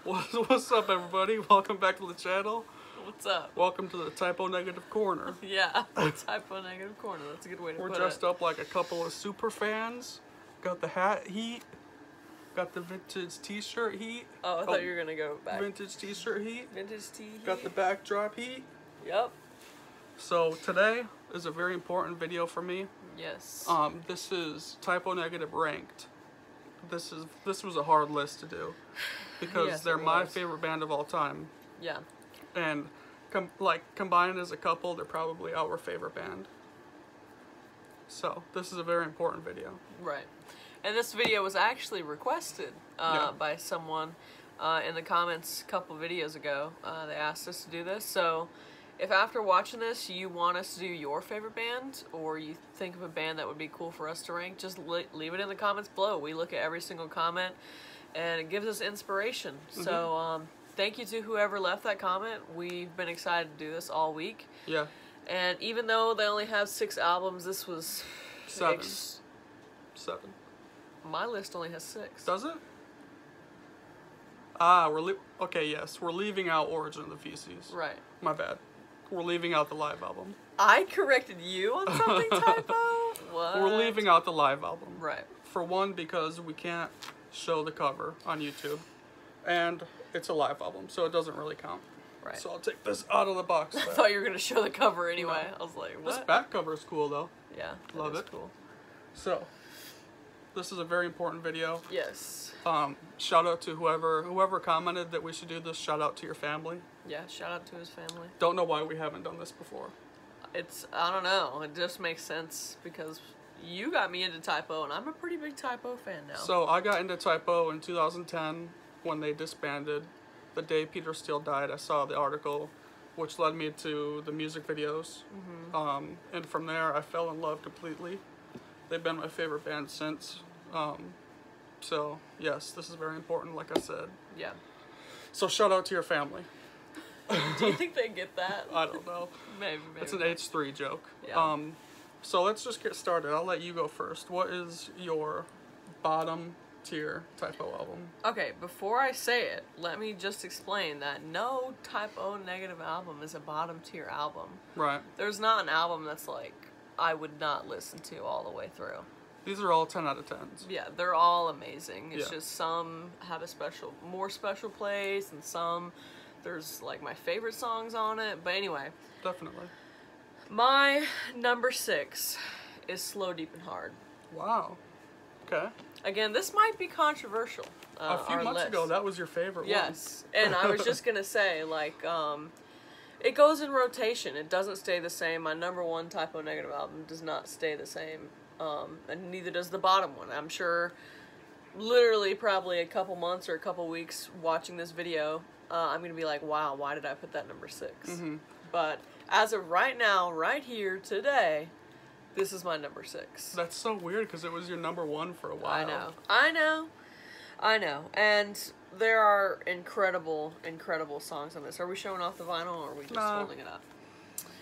What's up, everybody? Welcome back to the channel. What's up? Welcome to the Typo Negative Corner. Yeah, Typo Negative Corner. That's a good way to put it. We're dressed up like a couple of super fans. Got the hat heat. Got the vintage t-shirt heat. Oh, I thought you were gonna go back. Vintage t-shirt heat. Vintage tee heat. Got the backdrop heat. Yep. So today is a very important video for me. Yes. This is Typo Negative ranked. This was a hard list to do because Yes, they're it my was. favorite band of all time. Yeah. And combined as a couple, they're probably our favorite band. So this is a very important video. Right. And this video was actually requested by someone in the comments a couple videos ago. They asked us to do this. So if after watching this you want us to do your favorite band, or you think of a band that would be cool for us to rank, just leave it in the comments below. We look at every single comment and it gives us inspiration. Mm-hmm. So thank you to whoever left that comment. We've been excited to do this all week. Yeah. And even though they only have 6 albums, this was... 7. My list only has 6. Does it? Ah, okay, yes. We're leaving out Origin of the Feces. Right. My bad. We're leaving out the live album. I corrected you on something, Typo? What? We're leaving out the live album. Right. For one, because we can't show the cover on YouTube. And it's a live album, so it doesn't really count. Right. So I'll take this out of the box. I thought you were going to show the cover anyway. No. I was like, This what? back cover is cool, though. Yeah. Love is it. Cool. So, this is a very important video. Yes. Shout out to whoever commented that we should do this. Shout out to your family. Yeah, shout out to his family. Don't know why we haven't done this before. I don't know. It just makes sense because you got me into Typo, and I'm a pretty big Typo fan now. So, I got into Typo in 2010 when they disbanded. The day Peter Steele died, I saw the article, which led me to the music videos. Mm-hmm. And from there, I fell in love completely. They've been my favorite band since. So, yes, this is very important, like I said. Yeah. So, shout out to your family. Do you think they get that? I don't know. Maybe. It's an H3 joke. Yeah. So, let's just get started. I'll let you go first. What is your bottom tier Typo album? Okay, before I say it, let me just explain that no Typo Negative album is a bottom tier album. Right. There's not an album that's like I would not listen to all the way through. These are all 10 out of 10s. Yeah, they're all amazing. It's Yeah. just some have a more special place, and some there's like my favorite songs on it. But anyway, Definitely. my number 6 is Slow, Deep, and Hard. Wow. Okay. Again, this might be controversial. A few months ago, that was your favorite Yes, and I was just gonna say, like, it goes in rotation. It doesn't stay the same. My number 1 Typo Negative album does not stay the same, and neither does the bottom one. I'm sure, literally, probably a couple months or a couple weeks watching this video, I'm gonna be like, wow, why did I put that number 6? Mm-hmm. But as of right now, right here, today, this is my number 6. That's so weird because it was your number 1 for a while. I know. And there are incredible, incredible songs on this. Are we showing off the vinyl, or are we just holding it up?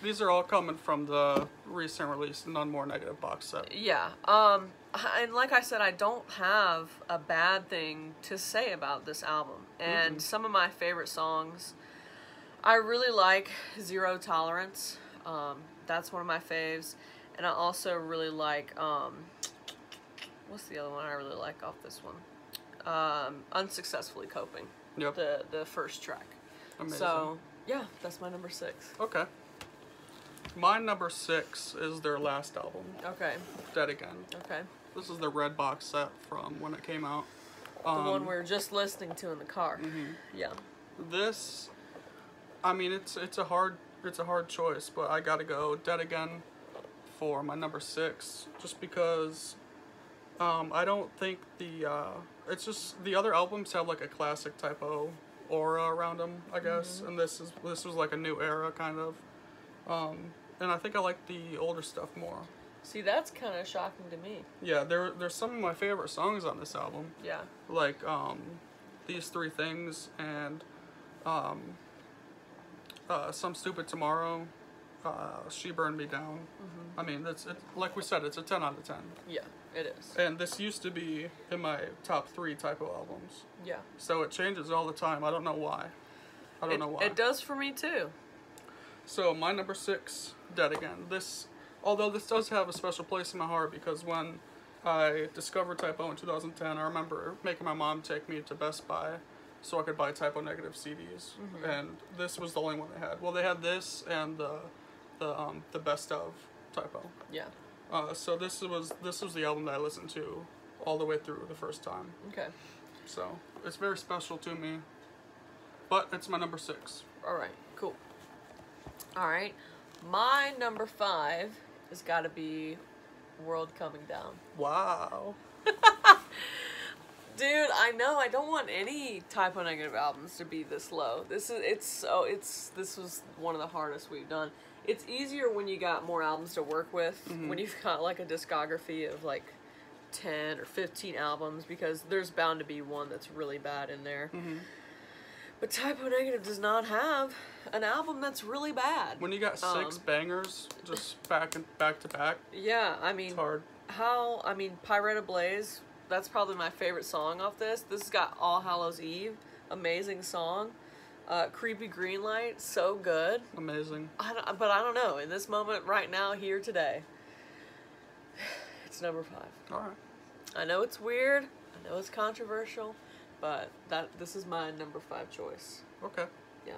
These are all coming from the recent release None More Negative box set. Yeah. And like I said, I don't have a bad thing to say about this album. And some of my favorite songs, I really like Zero Tolerance. That's one of my faves. And I also really like, what's the other one I really like off this one? Unsuccessfully Coping. Yep. The first track. Amazing. So, yeah, that's my number 6. Okay. My number 6 is their last album. Okay. Dead Again. Okay. This is the red box set from when it came out. The one we were just listening to in the car. Yeah. This, I mean, it's a hard choice, but I gotta go Dead Again for my number 6, just because I don't think it's just the other albums have like a classic Typo aura around them, I guess, and this was like a new era kind of, and I think I like the older stuff more. See, that's kind of shocking to me. Yeah, there's some of my favorite songs on this album. Yeah. Like These Three Things and Some Stupid Tomorrow She Burned Me Down. I mean, it's like we said, it's a 10 out of 10. Yeah, it is. And this used to be in my top 3 Typo albums. Yeah. So it changes all the time. I don't know why. I don't know why. It does for me too. So my number 6, Dead Again. Although this does have a special place in my heart because when I discovered Typo in 2010, I remember making my mom take me to Best Buy so I could buy Typo Negative CDs. And this was the only one they had. Well, they had this and the best of Typo. Yeah. So this was the album that I listened to all the way through the first time. Okay. So it's very special to me, but it's my number 6. All right. Cool. All right. My number 5 has got to be World Coming Down. Wow. Dude, I know. I don't want any Typo Negative albums to be this low. This was one of the hardest we've done. It's easier when you got more albums to work with, when you've got like a discography of like 10 or 15 albums, because there's bound to be one that's really bad in there. But Typo Negative does not have an album that's really bad. When you got 6 bangers just back to back, yeah, I mean, it's hard. Pirate Ablaze, that's probably my favorite song off this. This has got All Hallows Eve, amazing song. Creepy Greenlight, so good. Amazing. But I don't know. In this moment, right now, here today, it's number 5. All right. I know it's weird. I know it's controversial, but this is my number 5 choice. Okay. Yeah.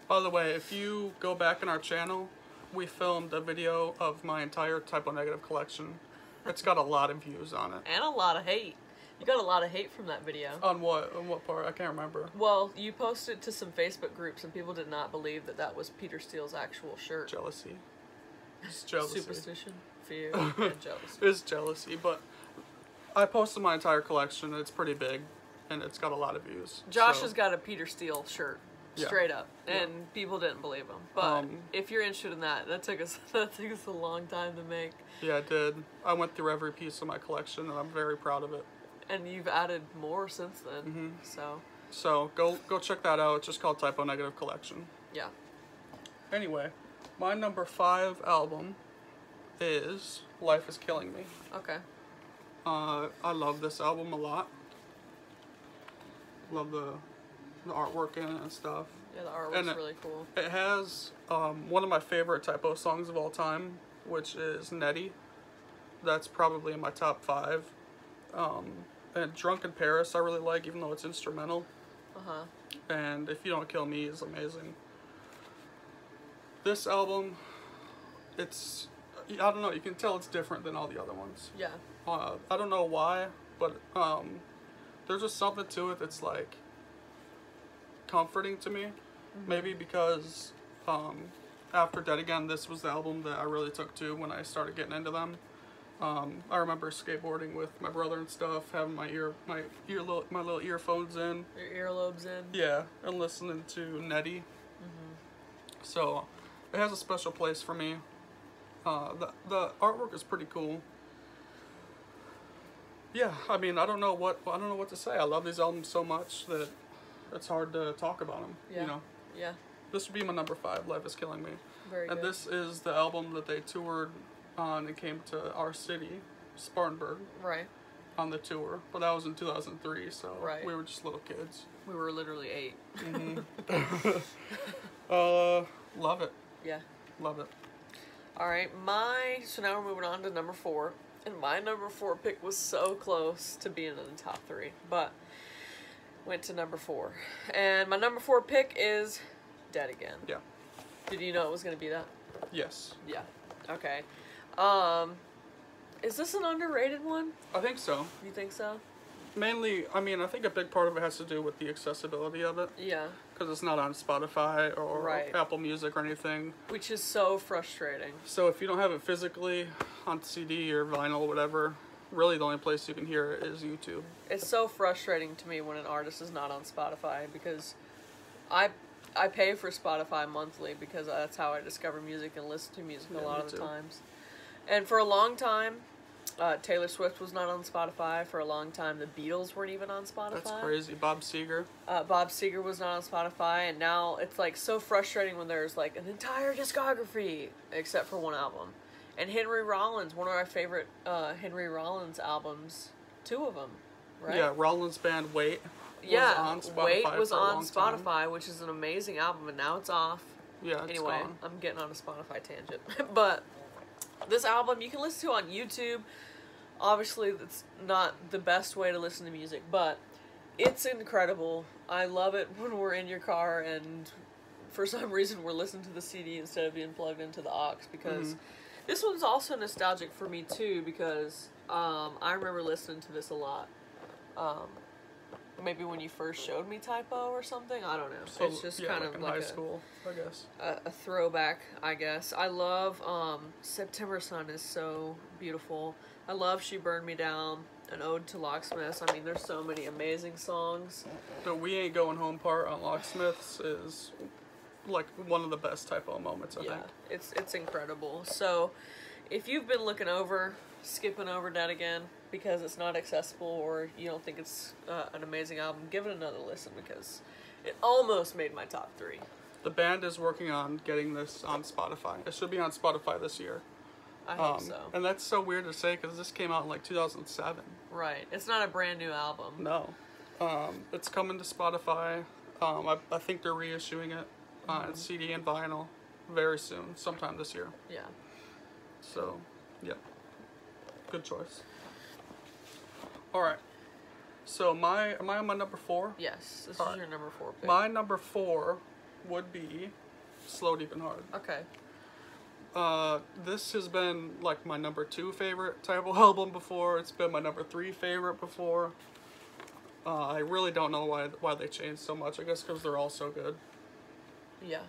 By the way, if you go back in our channel, we filmed a video of my entire Typo Negative collection. It's got a lot of views on it. And a lot of hate. You got a lot of hate from that video. On what? On what part? I can't remember. Well, you posted to some Facebook groups, and people did not believe that was Peter Steele's actual shirt. Jealousy. It's jealousy. Superstition, fear, and jealousy. It's jealousy, but I posted my entire collection. It's pretty big, and it's got a lot of views. Josh has got a Peter Steele shirt, Yeah. straight up, and people didn't believe him. But if you're interested in that took us a long time to make. Yeah, it did. I went through every piece of my collection, and I'm very proud of it. And you've added more since then, So go check that out. It's just called Typo Negative Collection. Yeah. Anyway, my number 5 album is Life Is Killing Me. Okay. I love this album a lot. Love the artwork in it and stuff. Yeah, the artwork's really cool. It has one of my favorite Typo songs of all time, which is Nettie. That's probably in my top 5. And Drunk in Paris I really like, even though it's instrumental. And If You Don't Kill Me is amazing. This album, I don't know, you can tell it's different than all the other ones. Yeah. I don't know why, but there's just something to it that's like comforting to me. Maybe because after Dead Again, this was the album that I really took to when I started getting into them. I remember skateboarding with my brother and stuff, having my little earphones in. Your earlobes in. Yeah, and listening to Nettie. So it has a special place for me. The artwork is pretty cool. Yeah, I mean, I don't know what to say. I love these albums so much that it's hard to talk about them. Yeah. You know. Yeah. This would be my number 5. Life Is Killing Me. Very good. And this is the album that they toured on and came to our city, Spartanburg. Right. On the tour, but that was in 2003, so right. we were just little kids. We were literally 8. Love it. Yeah. Love it. All right, so now we're moving on to number 4, and my number 4 pick was so close to being in the top 3, but went to number 4, and my number 4 pick is Dead Again. Yeah. Did you know it was going to be that? Yes. Yeah. Okay. Is this an underrated one? I think so. You think so? Mainly, I mean, I think a big part of it has to do with the accessibility of it. Yeah. Because it's not on Spotify or Apple Music or anything. Which is so frustrating. So if you don't have it physically on CD or vinyl or whatever, really the only place you can hear it is YouTube. It's so frustrating to me when an artist is not on Spotify, because I pay for Spotify monthly because that's how I discover music and listen to music a lot of the times. And for a long time, Taylor Swift was not on Spotify for a long time. The Beatles weren't even on Spotify. That's crazy. Bob Seger. Bob Seger was not on Spotify, and now it's like so frustrating when there's like an entire discography except for one album. And Henry Rollins, one of our favorite Henry Rollins albums, 2 of them, right? Yeah, Rollins band Wait. Yeah, on Spotify Wait was for a on long Spotify, time. which is an amazing album, and now it's off. Yeah, it's anyway, gone. I'm getting on a Spotify tangent. But this album you can listen to on YouTube. Obviously, it's not the best way to listen to music, but it's incredible. I love it when we're in your car and for some reason we're listening to the CD instead of being plugged into the aux, because this one's also nostalgic for me too, because I remember listening to this a lot. Maybe when you first showed me Typo or something, I don't know. So, it's just yeah, kind like of in like high school, I guess. a throwback, I guess. I love September Sun is so beautiful. I love She Burned Me Down, An Ode to Locksmiths. I mean, there's so many amazing songs. The We Ain't Going Home part on Locksmiths is like one of the best Typo moments, I think. It's incredible. So if you've been skipping over Dead Again because it's not accessible or you don't think it's an amazing album, give it another listen, because it almost made my top 3. The band is working on getting this on Spotify. It should be on Spotify this year. I hope so. And that's so weird to say because this came out in like 2007. Right. It's not a brand new album. No. It's coming to Spotify. I think they're reissuing it on CD and vinyl very soon, sometime this year. Yeah. So, yeah. Good choice. Alright. So, am I on my number 4? Yes. This All is right. your number 4 pick. My number 4 would be Slow, Deep, and Hard. Okay. This has been like my number 2 favorite Typo album before. It's been my number 3 favorite before. I really don't know why they changed so much. I guess because they're all so good. Yeah.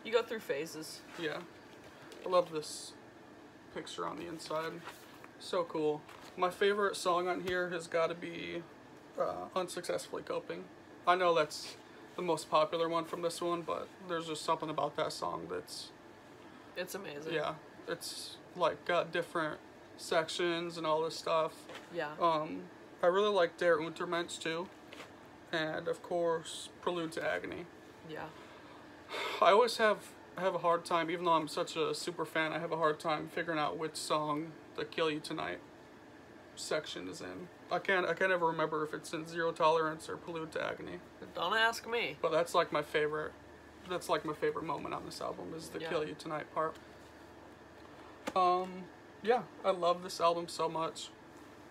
You go through phases. Yeah. I love this picture on the inside. So cool. My favorite song on here has got to be Unsuccessfully Coping. I know that's the most popular one from this one, but there's just something about that song that's... It's amazing. Yeah. It's like got different sections and all this stuff. Yeah. I really like Der Untermensch too. And of course, Prelude to Agony. Yeah. I always have a hard time, even though I'm such a super fan, I have a hard time figuring out which song the Kill You Tonight section is in. I can't ever remember if it's in Zero Tolerance or Prelude to Agony. Don't ask me. But that's like my favorite. That's like my favorite moment on this album is the Kill You Tonight part. Yeah, I love this album so much.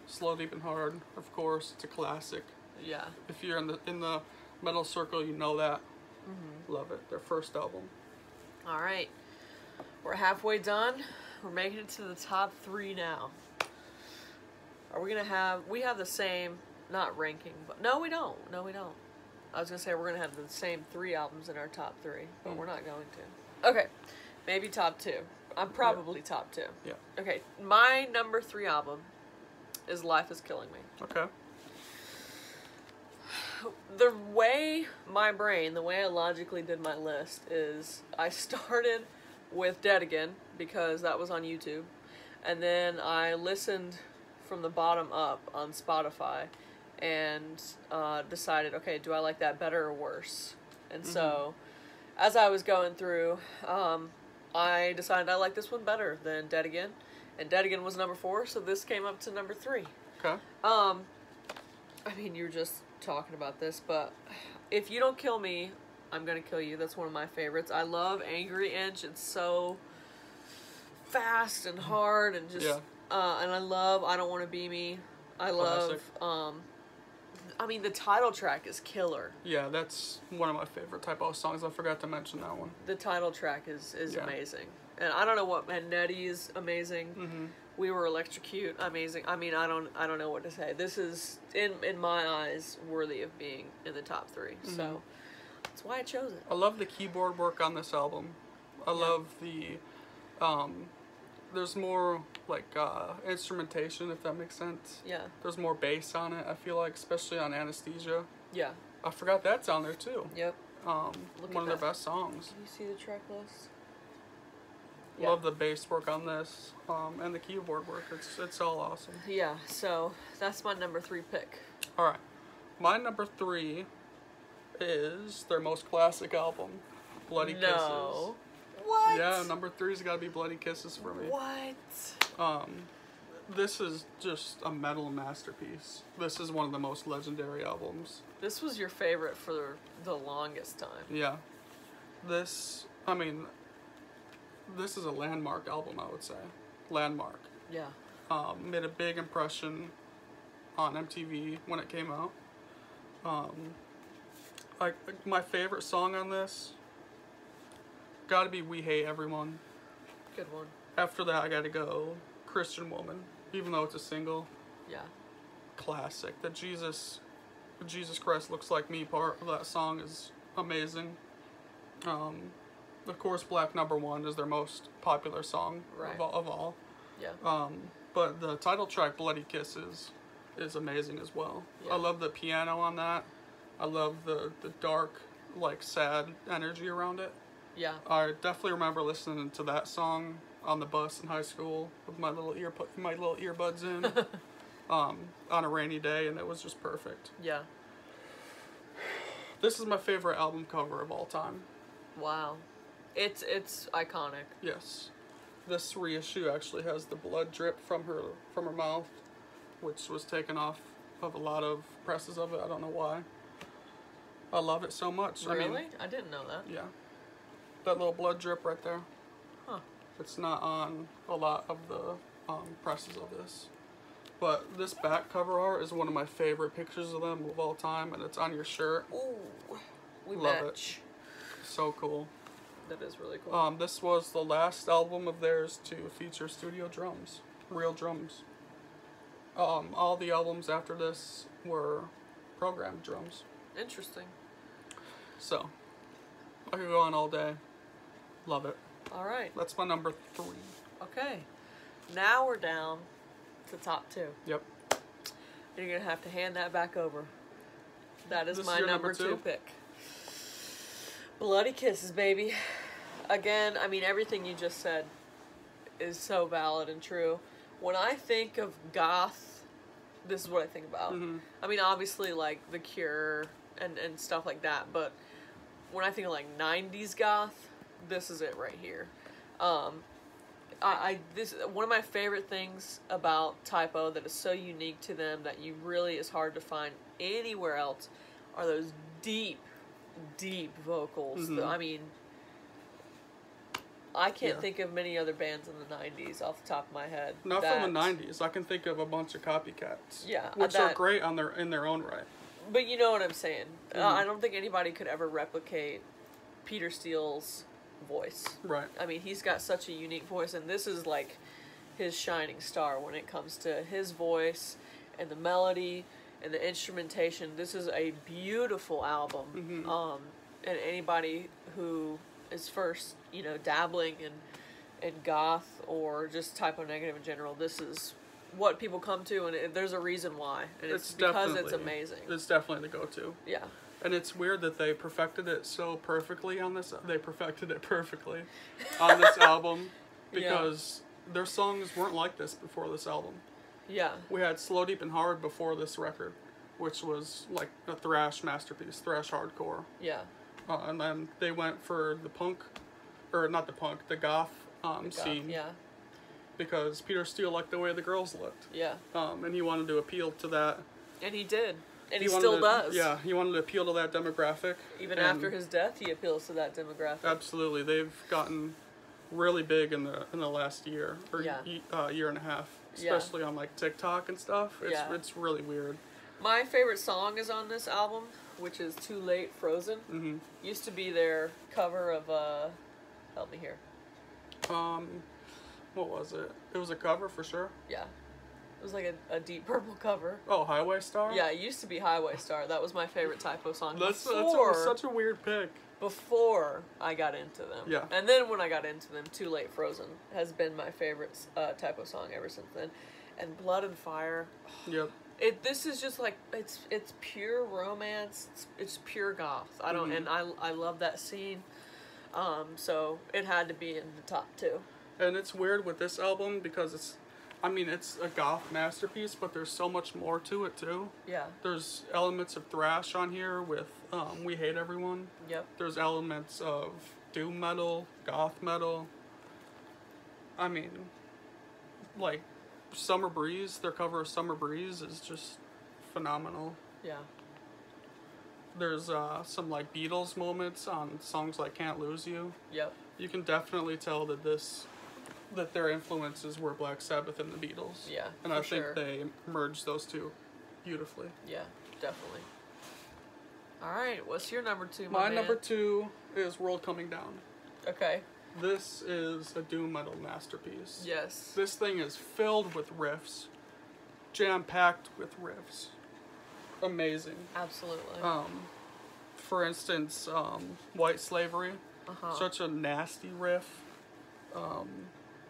Slow, Deep, and Hard, of course, it's a classic. Yeah. If you're in the metal circle, you know that. Love it. Their first album. All right. We're halfway done. We're making it to the top 3 now. Are we gonna we have the same, not ranking, but no, we don't. No, we don't. I was gonna say we're gonna have the same 3 albums in our top 3, but we're not going to. Okay, maybe top 2. I'm probably top 2. Yeah. Okay, my number 3 album is Life Is Killing Me. Okay. The way I logically did my list is I started with Dead Again because that was on YouTube, and then I listened from the bottom up on Spotify and decided, okay, do I like that better or worse? And so as I was going through, I decided I like this one better than Dead Again, and Dead Again was number 4, so this came up to number 3. Okay. I mean, you're just talking about this, but If You Don't Kill Me, I'm Gonna Kill You. That's one of my favorites. I love Angry Inch. It's so fast and hard and just, and I love I Don't Want to Be Me. I love, I mean, the title track is killer. Yeah, that's one of my favorite Typo songs. I forgot to mention that one. The title track is amazing. And I don't know what, and Nettie is amazing. We Were Electrocute, amazing. I mean, I don't know what to say. This is, in my eyes, worthy of being in the top 3. So that's why I chose it. I love the keyboard work on this album. I love the, there's more like instrumentation, if that makes sense. Yeah. There's more bass on it, I feel like, especially on Anesthesia. Yeah. I forgot that's on there too. Yep. One of their best songs. Can you see the track list? Yeah. Love the bass work on this, and the keyboard work. It's all awesome. Yeah, so that's my number 3 pick. All right, my number 3 is their most classic album, Bloody No. Kisses. What? Yeah, number 3's got to be Bloody Kisses for me. What? This is just a metal masterpiece. This is one of the most legendary albums. This was your favorite for the longest time. Yeah. This is a landmark album, I would say. Landmark. Yeah. Made a big impression on MTV when it came out. Like my favorite song on this, gotta be We Hate Everyone. Good one. After that, I gotta go Christian Woman, even though it's a single. Yeah. Classic. The Jesus Christ Looks Like Me part of that song is amazing. Of course, Black Number One is their most popular song of all. Yeah. But the title track, Bloody Kisses, is amazing as well. Yeah. I love the piano on that. I love the dark, like, sad energy around it. Yeah. I definitely remember listening to that song on the bus in high school with my little earbuds in on a rainy day, and it was just perfect. Yeah. This is my favorite album cover of all time. Wow. It's iconic. Yes. This reissue actually has the blood drip from her mouth, which was taken off of a lot of presses of it. I don't know why. I love it so much. Really? I didn't know that. Yeah. That little blood drip right there. Huh. It's not on a lot of the presses of this. But this back cover art is one of my favorite pictures of them of all time, and it's on your shirt. Ooh. We Love match. So cool. That is really cool. This was the last album of theirs to feature studio drums. Real drums. All the albums after this were programmed drums. Interesting. So, I could go on all day. Love it. All right. That's my number 3. Okay. Now we're down to top 2. Yep. And you're going to have to hand that back over. That is This my your number number 2 pick. Bloody Kisses, baby. Again, I mean, everything you just said is so valid and true. When I think of goth, this is what I think about. Mm-hmm. I mean, obviously, like, The Cure and stuff like that, but when I think of, like, 90s goth, this is it right here. This one of my favorite things about Typo that is so unique to them that you really is hard to find anywhere else are those deep vocals. Mm-hmm. I mean, I can't think of many other bands in the 90s off the top of my head. Not from the 90s. I can think of a bunch of copycats. Yeah. Which are great in their own right. But you know what I'm saying. Mm-hmm. I don't think anybody could ever replicate Peter Steele's voice. Right. I mean, he's got such a unique voice, and this is like his shining star when it comes to his voice and the melody and the instrumentation. This is a beautiful album. Mm-hmm. And anybody who is first, dabbling in goth or just Typo negative in general, this is what people come to, and there's a reason why, and it's because it's amazing. It's definitely the go-to. Yeah. And it's weird that they perfected it so perfectly on this. They perfected it perfectly on this album because their songs weren't like this before this album. Yeah. We had Slow, Deep, and Hard before this record, which was like a thrash masterpiece, thrash hardcore. Yeah. And then they went for the the goth scene. Yeah. Because Peter Steele liked the way the girls looked. Yeah. And he wanted to appeal to that. And he did. And he still does. Yeah, he wanted to appeal to that demographic. Even after his death, he appeals to that demographic. Absolutely. They've gotten really big in the last year, or year and a half. Especially on like TikTok and stuff. It's really weird. My favorite song is on this album, which is Too Late, Frozen. Mm-hmm. Used to be their cover of, help me here. What was it? It was a cover for sure. Yeah. It was like a Deep Purple cover. Oh, Highway Star? Yeah, it used to be Highway Star. That was my favorite Typo song. That's such a weird pick. Before I got into them. Yeah. And then when I got into them, Too Late, Frozen has been my favorite Typo song ever since then. And Blood and Fire. Yep. This is just like, it's pure romance. It's pure goth. And I love that scene. So it had to be in the top 2. And it's weird with this album because it's a goth masterpiece, but there's so much more to it too. Yeah. There's elements of thrash on here with We Hate Everyone. Yep. There's elements of doom metal, goth metal. I mean, like Summer Breeze, their cover of Summer Breeze is just phenomenal. Yeah. There's some like Beatles moments on songs like Can't Lose You. Yep. You can definitely tell that their influences were Black Sabbath and the Beatles. Yeah, and I for think sure. they merged those two beautifully. Yeah, definitely. All right, what's your number 2, My man? number 2 is World Coming Down. Okay. This is a doom metal masterpiece. Yes. This thing is filled with riffs, jam-packed with riffs. Amazing. Absolutely. For instance, White Slavery, such a nasty riff.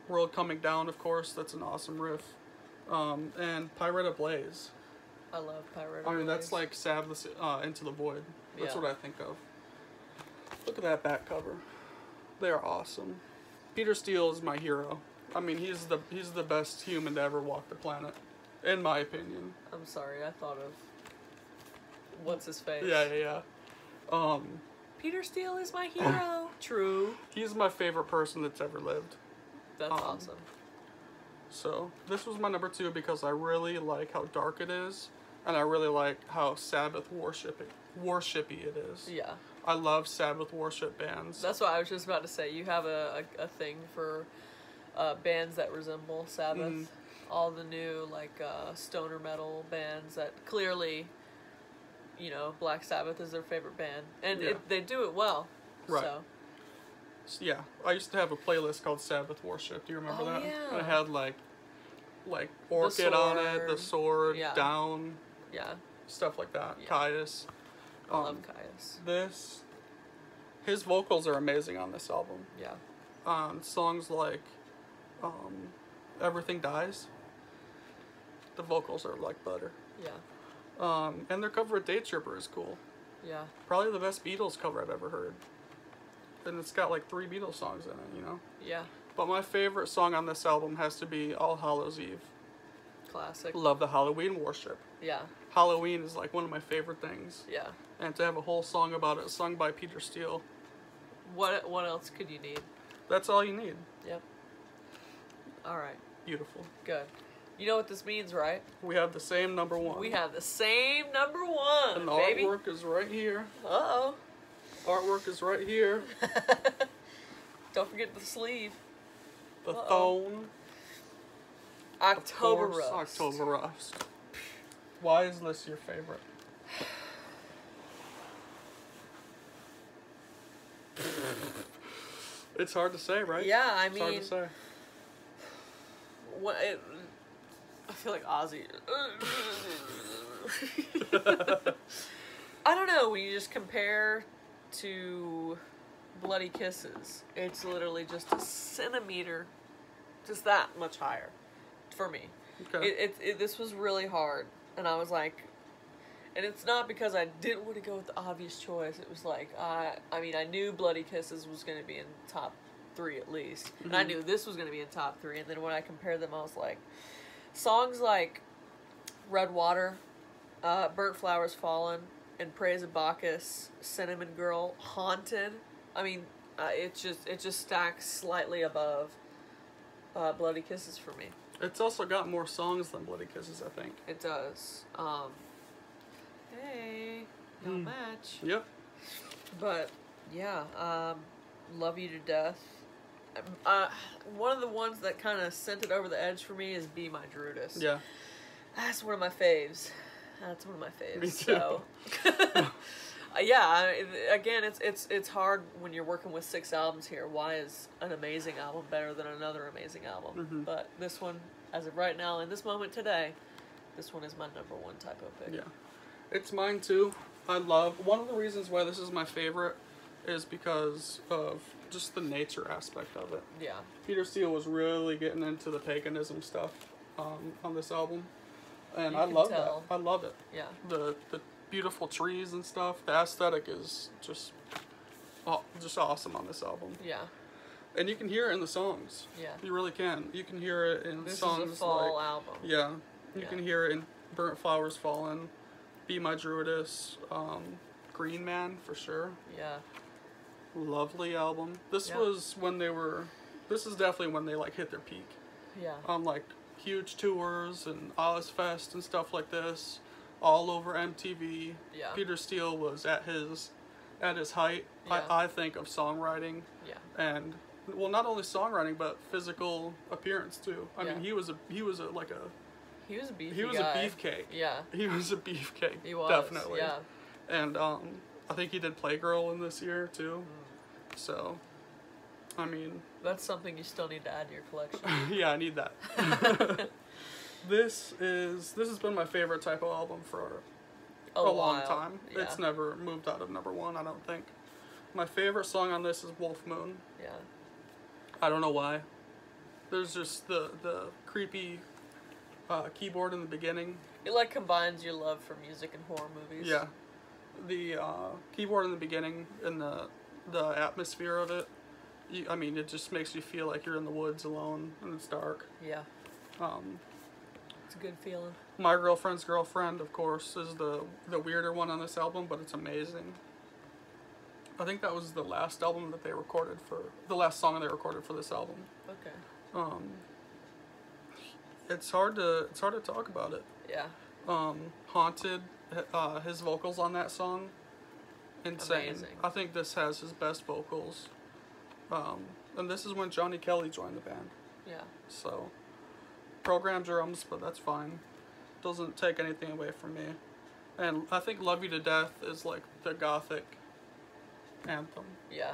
World Coming Down, of course, that's an awesome riff. And Pirate Ablaze. I love Pirate I mean, Ablaze. that's like Sabbath's Into the Void. That's Yeah. what I think of. Look at that back cover. They are awesome. Peter Steele is my hero. I mean, he's the best human to ever walk the planet, in my opinion. I'm sorry, I thought of... What's his face? Yeah. Peter Steele is my hero. True. He's my favorite person that's ever lived. That's awesome. So, this was my number 2 because I really like how dark it is, and I really like how Sabbath worshipy it is. Yeah. I love Sabbath worship bands. That's what I was just about to say. You have a thing for bands that resemble Sabbath. Mhm. All the new, like, stoner metal bands that clearly, you know, Black Sabbath is their favorite band. And Yeah. they do it well. Right. So. Yeah, I used to have a playlist called Sabbath Worship. Do you remember that? Yeah. And it had like Orchid on it, the sword, Yeah. Down, Yeah. stuff like that. Yeah. Caius. I love Caius. His vocals are amazing on this album. Yeah. On songs like Everything Dies, the vocals are like butter. Yeah. And their cover of Day Tripper is cool. Yeah. Probably the best Beatles cover I've ever heard. And it's got like 3 Beatles songs in it, you know? Yeah. But my favorite song on this album has to be All Hallows Eve. Classic. Love the Halloween worship. Yeah. Halloween is like one of my favorite things. Yeah. And to have a whole song about it sung by Peter Steele. What else could you need? That's all you need. Yep. All right. Beautiful. Good. You know what this means, right? We have the same number 1. We have the same number 1, and the baby. artwork is right here. Uh-oh. Artwork is right here. Don't forget the sleeve. The thone. October Of course, Rust. October Rust. Why is this your favorite? It's hard to say, right? Yeah, I It's mean, hard to say. I feel like Ozzy. I don't know, when you just compare to Bloody Kisses, it's literally just a centimeter, just that much higher for me. Okay. This was really hard, and I was like, and it's not because I didn't want to go with the obvious choice. It was like, I knew Bloody Kisses was going to be in top 3 at least, and I knew this was going to be in top 3, and then when I compared them, I was like, songs like Red Water, Burnt Flowers Fallen, and Praise of Bacchus, Cinnamon Girl, Haunted. I mean, it just stacks slightly above Bloody Kisses for me. It's also got more songs than Bloody Kisses, I think. It does. Hey, no match. Yep. But yeah, Love You to Death. One of the ones that kind of sent it over the edge for me is Be My Druidess. Yeah. That's one of my faves. That's one of my faves. Me too. So, yeah. Again, it's hard when you're working with 6 albums here. Why is an amazing album better than another amazing album? But this one, as of right now, in this moment today, this one is my number 1 Typo pick. Yeah. It's mine too. One of the reasons why this is my favorite is because of just the nature aspect of it. Yeah. Peter Steele was really getting into the paganism stuff on this album. And You I can love tell. that. I love it. Yeah. The beautiful trees and stuff. The aesthetic is just awesome on this album. Yeah. And you can hear it in the songs. Yeah. You really can. You can hear it in songs This is a fall album. Yeah. You can hear it in Burnt Flowers Fallen, Be My Druidess, Green Man for sure. Yeah. Lovely album. This was when they were, this is definitely when they like hit their peak. Yeah. On like huge tours and Ozfest and stuff like this, all over MTV. Yeah. Peter Steele was at his height, Yeah. I think, of songwriting. Yeah. And well, not only songwriting but physical appearance too. I mean, he was a He was a beefy he was guy. a beefcake. Yeah. He was a beefcake. He was. Definitely. Yeah. And I think he did Playgirl in this year too. So, I mean, that's something you still need to add to your collection. yeah, I need that. This has been my favorite Typo album for a long time. Yeah. It's never moved out of number one, I don't think. My favorite song on this is Wolf Moon. Yeah. I don't know why. There's just the creepy keyboard in the beginning. It like combines your love for music and horror movies. Yeah. The keyboard in the beginning and the atmosphere of it. I mean, it just makes you feel like you're in the woods alone and it's dark. Yeah. It's a good feeling. My Girlfriend's Girlfriend, of course, is the weirder one on this album, but it's amazing. I think that was the last album that they recorded the last song they recorded for this album. Okay. It's hard to talk about it. Yeah. Haunted, his vocals on that song, insane. Amazing. I think this has his best vocals. And this is when Johnny Kelly joined the band. Yeah. So, programmed drums, but that's fine. Doesn't take anything away from me. And I think Love You to Death is like the gothic anthem. Yeah.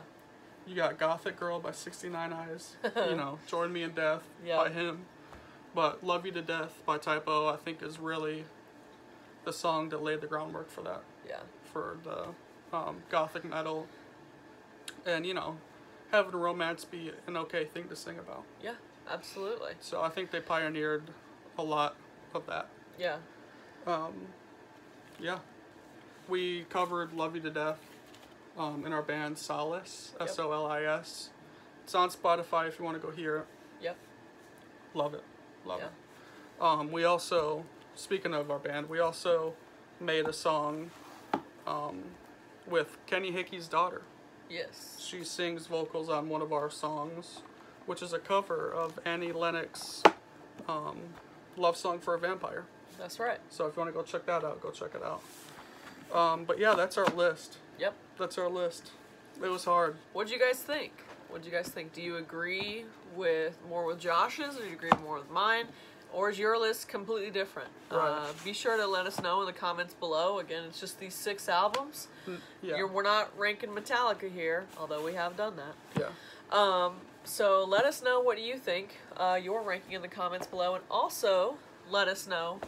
You got Gothic Girl by 69 Eyes. You know, Join Me in Death Yeah. by him. But Love You to Death by Typo, I think, is really the song that laid the groundwork for that. Yeah. For the gothic metal. And, you know, having romance be an okay thing to sing about. Yeah, absolutely. So I think they pioneered a lot of that. Yeah. Yeah. We covered Love You to Death in our band Solace, Yep. SOLIS. It's on Spotify if you want to go hear it. Yep. Love it. Love Yeah. it. We also, speaking of our band, we also made a song with Kenny Hickey's daughter. Yes. She sings vocals on one of our songs, which is a cover of Annie Lennox's Love Song for a Vampire. That's right. So if you want to go check that out, go check it out. But yeah, that's our list. Yep. That's our list. It was hard. What'd you guys think? What'd you guys think? Do you agree more with Josh's, or do you agree more with mine? Or is your list completely different? Right. Be sure to let us know in the comments below. Again, it's just these 6 albums. Yeah. We're not ranking Metallica here, although we have done that. Yeah. So let us know what you think. Your ranking in the comments below. And also, let us know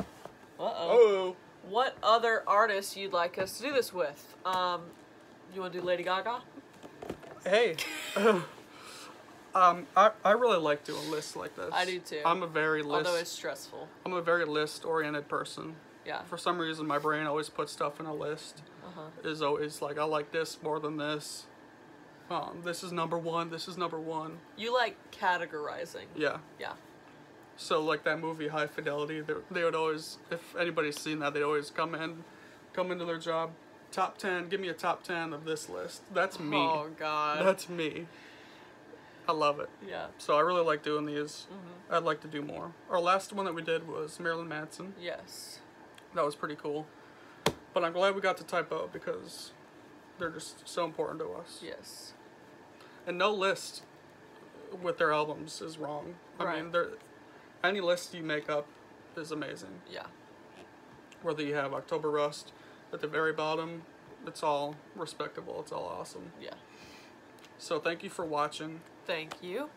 what other artists you'd like us to do this with. You want to do Lady Gaga? Hey. I really like doing lists like this. I do too. I'm a very Although it's stressful. I'm a very list-oriented person. Yeah. For some reason, my brain always puts stuff in a list. Is always like, I like this more than this. This is number one. This is number one. You like categorizing. Yeah. Yeah. So like that movie High Fidelity, they would always, if anybody's seen that, they'd always come into their job. Top 10. Give me a top 10 of this list. That's me. Oh God. That's me. I love it. Yeah. So I really like doing these. I'd like to do more. Our last one that we did was Marilyn Manson. Yes. That was pretty cool. But I'm glad we got to Typo because they're just so important to us. Yes. And no list with their albums is wrong. I mean, any list you make up is amazing. Yeah. Whether you have October Rust at the very bottom, it's all respectable. It's all awesome. Yeah. So thank you for watching. Thank you.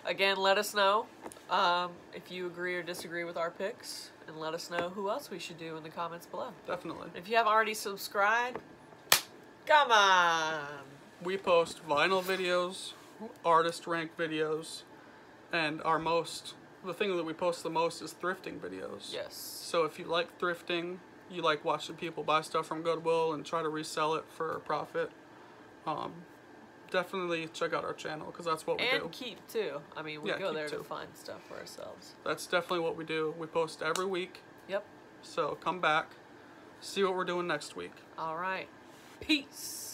Again, let us know if you agree or disagree with our picks, and let us know who else we should do in the comments below. Definitely. If you haven't already subscribed, come on! We post vinyl videos, artist rank videos, and the thing that we post the most is thrifting videos. Yes. So if you like thrifting, you like watching people buy stuff from Goodwill and try to resell it for a profit, definitely check out our channel because that's what we do. And Keep too. I mean, we go there to find stuff for ourselves. That's definitely what we do. We post every week. Yep. So come back, see what we're doing next week. All right. Peace.